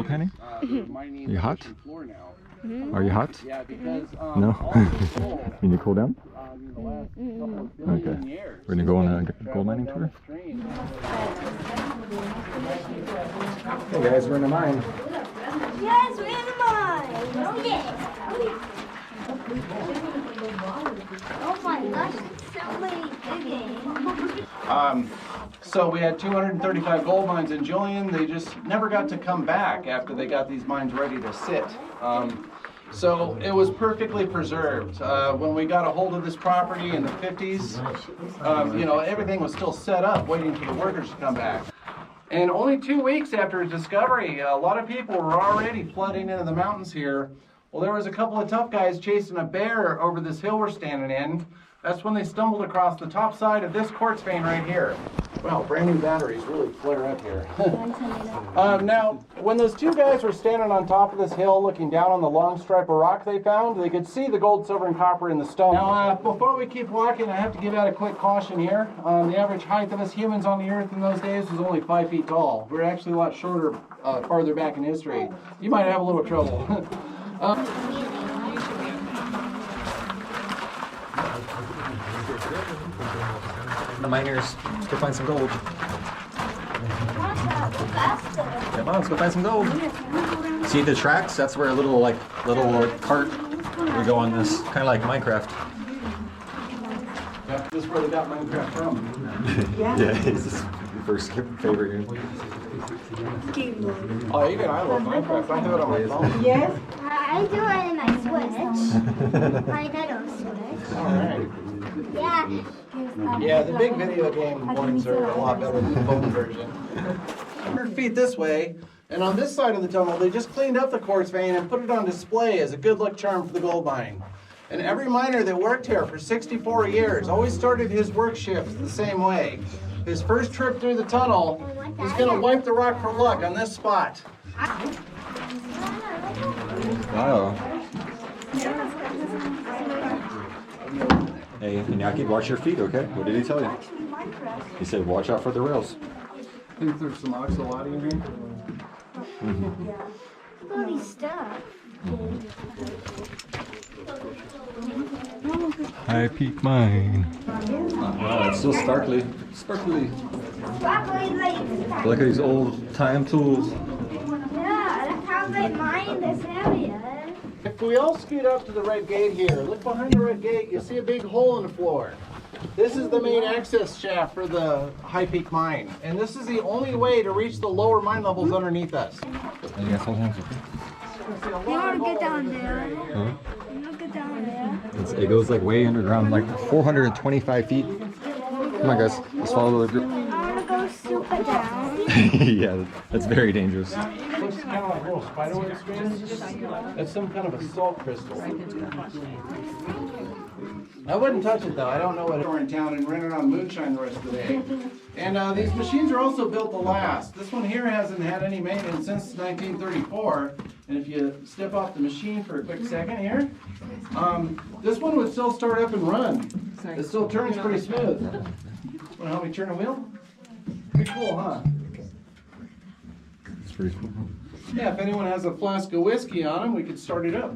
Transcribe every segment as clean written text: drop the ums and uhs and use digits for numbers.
gold panning? You hot? Are you hot? No? You need to cool down? Okay. We're gonna go on a gold mining tour? Hey guys, we're in a mine. Yes, we're in the mine! Oh yeah! Oh my gosh, it's so many digging. So we had 235 gold mines in Julian. They just never got to come back after they got these mines ready to sit. So it was perfectly preserved. When we got a hold of this property in the 50s, you know, everything was still set up waiting for the workers to come back. And only 2 weeks after its discovery, a lot of people were already flooding into the mountains here. Well, there was a couple of tough guys chasing a bear over this hill we're standing in. That's when they stumbled across the top side of this quartz vein right here. Wow, brand new batteries really flare up here. Now, when those two guys were standing on top of this hill looking down on the long stripe of rock they found, they could see the gold, silver, and copper in the stone. Now, before we keep walking, I have to give out a quick caution here. The average height of us humans on the earth in those days was only 5 feet tall. We're actually a lot shorter farther back in history. You might have a little trouble. The miners, let's go find some gold. Come on, let's go find some gold. See the tracks? That's where a little cart would go on this, kind of like Minecraft. Yeah, this is where they got Minecraft from. Yeah, it's his first favorite game. Oh, even I love Minecraft. I have it on my phone. Yes? I do it in my Switch. My Nintendo Switch. Alright. Yeah. Yeah, the big video game ones are a lot better than the phone version. 100 feet this way, and on this side of the tunnel, they just cleaned up the quartz vein and put it on display as a good luck charm for the gold mine. And every miner that worked here for 64 years always started his work shift the same way. His first trip through the tunnel, he's going to wipe the rock for luck on this spot. Wow. Hey, Iñaki, watch your feet, okay? What did he tell you? He said, watch out for the rails. I think there's some oxalate in here. Funny stuff. High Peak Mine. Wow, it's so sparkly. Sparkly. Look at these old time tools. Yeah, that's how they mine this area. If we all scoot up to the red gate here, look behind the red gate, you see a big hole in the floor. This is the main access shaft for the High Peak Mine, and this is the only way to reach the lower mine levels underneath us. You guys hold hands, okay? You want to get down there? Huh? You want to get down there? It goes like way underground, like 425 feet. Come on guys, let's follow the group. I want to go super down. Yeah, that's very dangerous. Looks kind of like little spiderweb strands. That's some kind of a salt crystal. I wouldn't touch it though. I don't know what we're in town and running on moonshine the rest of the day. And these machines are also built to last. This one here hasn't had any maintenance since 1934. And if you step off the machine for a quick second here, this one would still start up and run. It still turns pretty smooth. Want to help me turn the wheel? Pretty cool, huh? It's pretty cool. Yeah, if anyone has a flask of whiskey on them, we could start it up.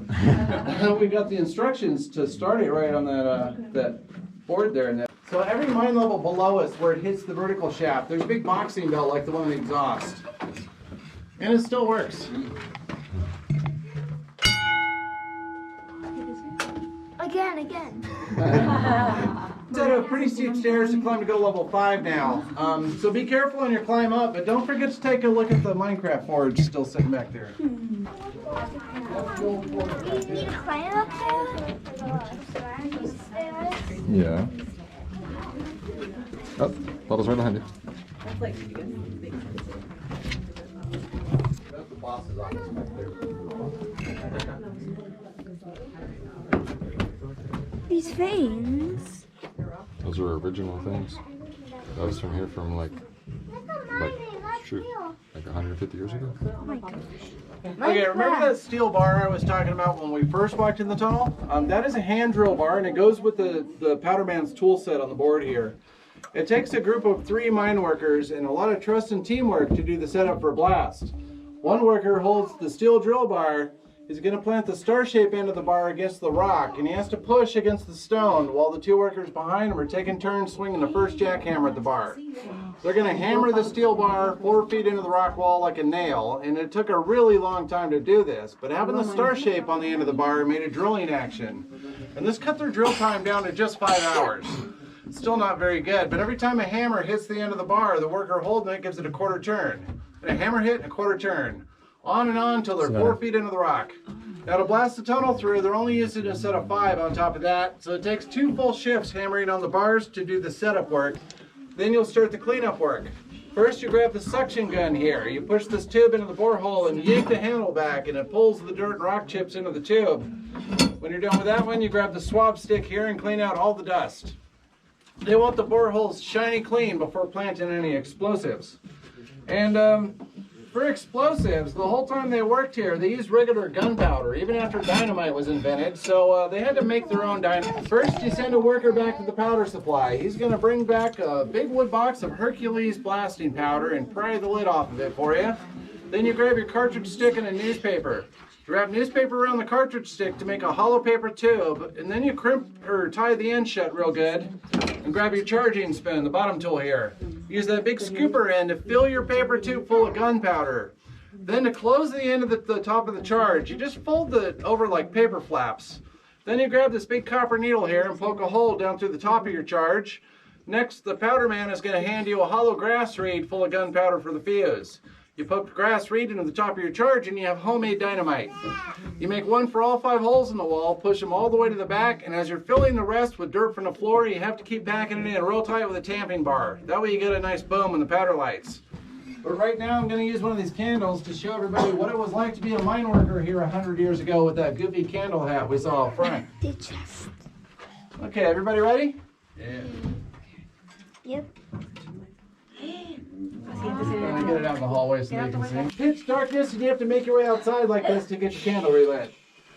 We got the instructions to start it right on that board there. And so every mine level below us, where it hits the vertical shaft, there's a big boxing belt like the one in the exhaust. And it still works. Again. Set of pretty steep stairs to climb to go to level 5 now. So be careful on your climb up, but don't forget to take a look at the Minecraft forge still sitting back there. You need to climb up there? Yeah. Oh, Bubba's right behind you. That's the boss's office back there. These veins. Those are original things. That was from here from like 150 years ago. Oh my gosh. Okay, remember that steel bar I was talking about when we first walked in the tunnel? That is a hand drill bar, and it goes with the powder man's tool set on the board here. It takes a group of 3 mine workers and a lot of trust and teamwork to do the setup for a blast. One worker holds the steel drill bar. He's going to plant the star-shaped end of the bar against the rock, and he has to push against the stone while the two workers behind him are taking turns swinging the first jackhammer at the bar. They're going to hammer the steel bar 4 feet into the rock wall like a nail, and it took a really long time to do this, but having the star shape on the end of the bar made a drilling action. And this cut their drill time down to just 5 hours. It's still not very good, but every time a hammer hits the end of the bar, the worker holding it gives it a quarter turn. And a hammer hit and a quarter turn. On and on until they're 4 feet into the rock. Now to blast the tunnel through, they're only using a set of 5 on top of that, so it takes 2 full shifts hammering on the bars to do the setup work. Then you'll start the cleanup work. First you grab the suction gun here. You push this tube into the borehole and yank the handle back, and it pulls the dirt and rock chips into the tube. When you're done with that one, you grab the swab stick here and clean out all the dust. They want the boreholes shiny clean before planting any explosives. And for explosives, the whole time they worked here, they used regular gunpowder, even after dynamite was invented, so they had to make their own dynamite. First, you send a worker back to the powder supply. He's going to bring back a big wood box of Hercules blasting powder and pry the lid off of it for you. Then you grab your cartridge stick and a newspaper. You wrap newspaper around the cartridge stick to make a hollow paper tube, and then you crimp or tie the end shut real good, and grab your charging spoon, the bottom tool here. Use that big scooper end to fill your paper tube full of gunpowder. Then to close the end of the top of the charge, you just fold it over like paper flaps. Then you grab this big copper needle here and poke a hole down through the top of your charge. Next, the powder man is going to hand you a hollow grass reed full of gunpowder for the fuse. You poke the grass reed into the top of your charge and you have homemade dynamite. You make one for all 5 holes in the wall, push them all the way to the back, and as you're filling the rest with dirt from the floor, you have to keep backing it in real tight with a tamping bar. That way you get a nice boom when the powder lights. But right now I'm going to use one of these candles to show everybody what it was like to be a mine worker here 100 years ago with that goofy candle hat we saw up front. Okay, everybody ready? Yeah. Yep. I'm going to get it out in the hallway so they can see. Pitch darkness and you have to make your way outside like this to get your candle relit.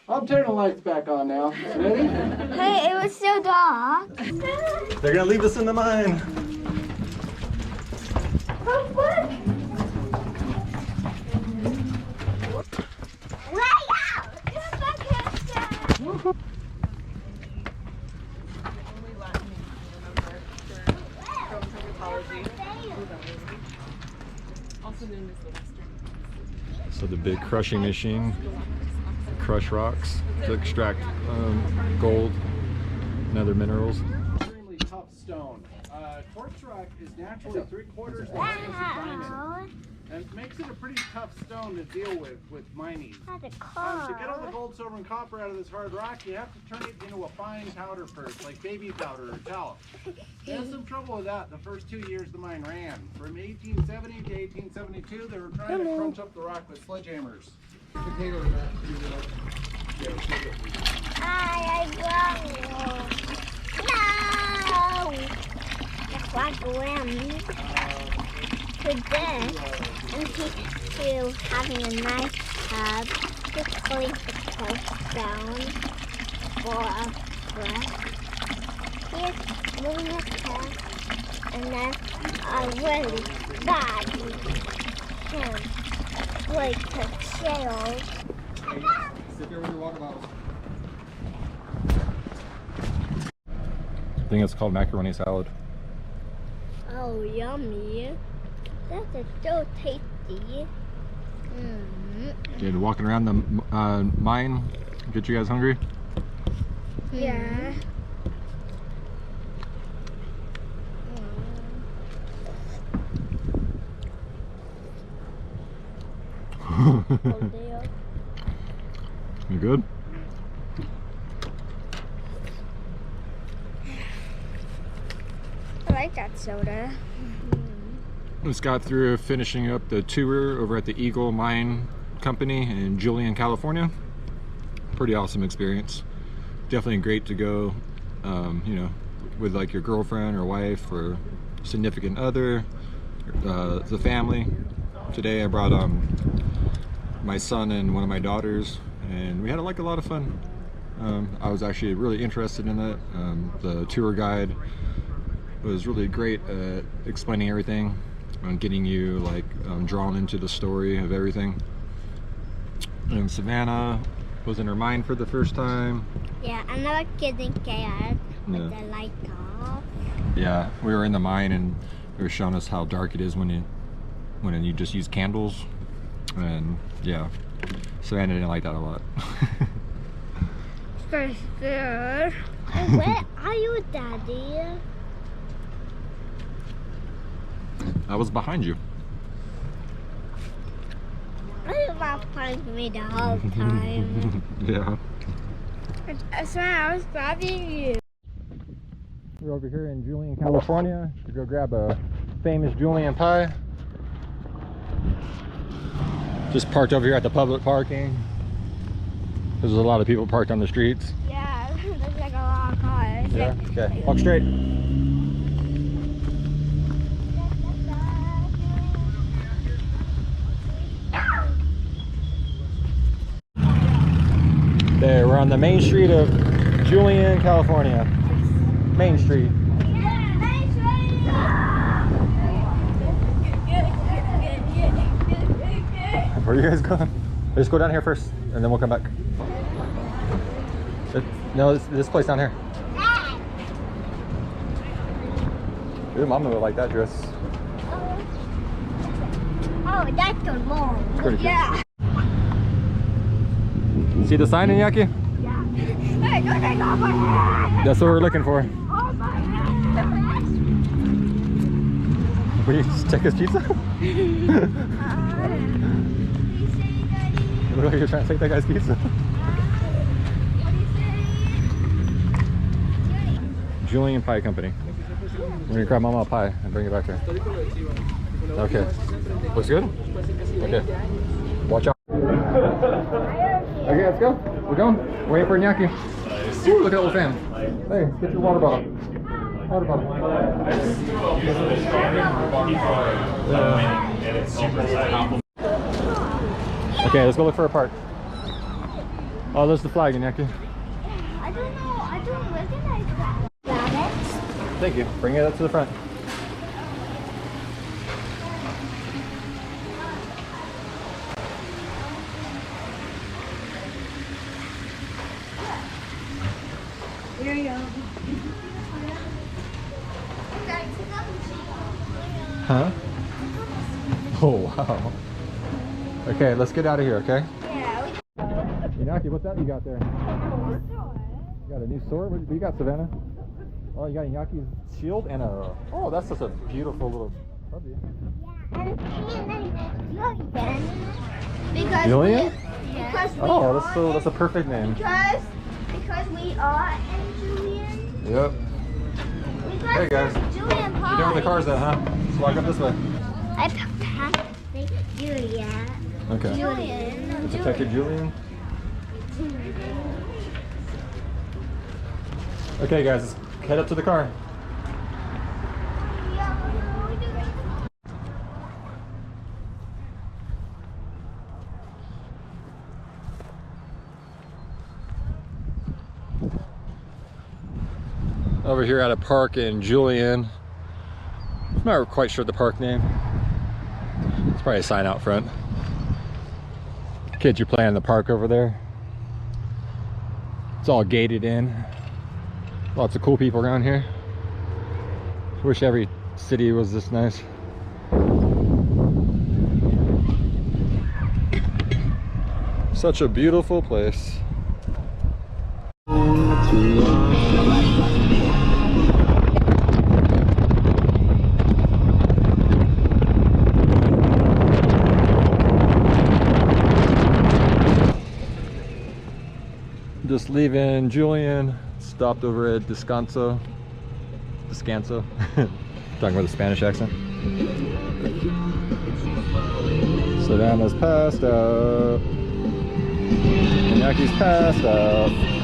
I'm turning the lights back on now. Ready? Hey, it was so dark. They're gonna leave us in the mine. Oh, look! Way out! Come back here. So the big crushing machine, crush rocks to extract gold and other minerals. Extremely tough stone. Quartz rock is naturally 3/4 the thickness of diamond, and it makes it a pretty tough stone to deal with mining. To get all the gold, silver, and copper out of this hard rock, you have to turn it into a fine powder first, like baby powder or talc. They had some trouble with that the first 2 years the mine ran. From 1870 to 1872, they were trying to crunch up the rock with sledgehammers. No! That's like wind. To this, and to having a nice tub to clean the coast down for a brush. Here's moving the tub, and then a really bad can break the shell. Sit there with your water bottles. I think it's called macaroni salad. Oh, yummy. That's so tasty. Did walking around the mine get you guys hungry? Yeah. You good? I like that soda. Just got through finishing up the tour over at the Eagle Mine Company in Julian, California. Pretty awesome experience. Definitely great to go, you know, with like your girlfriend or wife or significant other, the family. Today I brought my son and one of my daughters, and we had like a lot of fun. I was actually really interested in it. The tour guide was really great at explaining everything and getting you like drawn into the story of everything. And Savannah was in her mind for the first time. Yeah, another kid getting scared with Yeah. the light off. Yeah, we were in the mine and they were showing us how dark it is when you just use candles. And yeah, Savannah didn't like that a lot. So scared. Where are you, Daddy? I was behind you. You not find me the whole time. Yeah. I swear I was grabbing you. We're over here in Julian, California to go grab a famous Julian pie. Just parked over here at the public parking. There's a lot of people parked on the streets. Yeah, there's like a lot of cars. Yeah, okay. Walk straight. There, we're on the main street of Julian, California. Main Street. Where are you guys going? Let's go down here first, and then we'll come back. No, this place down here. Your mama would like that dress. Oh, that's the mom. Pretty good. Yeah. See the sign, Iñaki? Yeah. Hey, don't take off my hat. That's what we're looking for. Oh my God. Will you just take his pizza? What are you trying to take that guy's pizza? Julian Pie Company. We're gonna grab Mama a pie and bring it back here. Okay. Looks good? Okay. Watch out. Okay, let's go. We're going. Waiting for Iñaki. Ooh, look at the whole fam. Hey, get your water bottle. Water bottle. Okay, let's go look for a park. Oh, there's the flag, Iñaki. I don't know. I don't recognize that. Rabbits? Thank you. Bring it up to the front. Here you go. Huh? Oh, wow. Okay, let's get out of here, okay? Yeah, we Iñaki, what's that you got there? You got a new sword? What you got, Savannah? Oh, you got Iñaki's shield and a... Oh, that's just a beautiful little puppy. and Julian. Because Julian? Because we Oh, are that's a perfect name. because we are in Julian. Yep. Because Hey, guys. Julian You know where the car's at, huh? Let's walk up this way. I passed Julian. Okay. Julian. Detective Julian. Okay, guys, let's head up to the car. Over here at a park in Julian. I'm not quite sure the park name. It's probably a sign out front. Kids are playing in the park over there. It's all gated in. Lots of cool people around here. Wish every city was this nice. Such a beautiful place. Just leaving Julian, stopped over at Descanso. Talking with a Spanish accent. Savannah's passed out. Iñaki's passed out.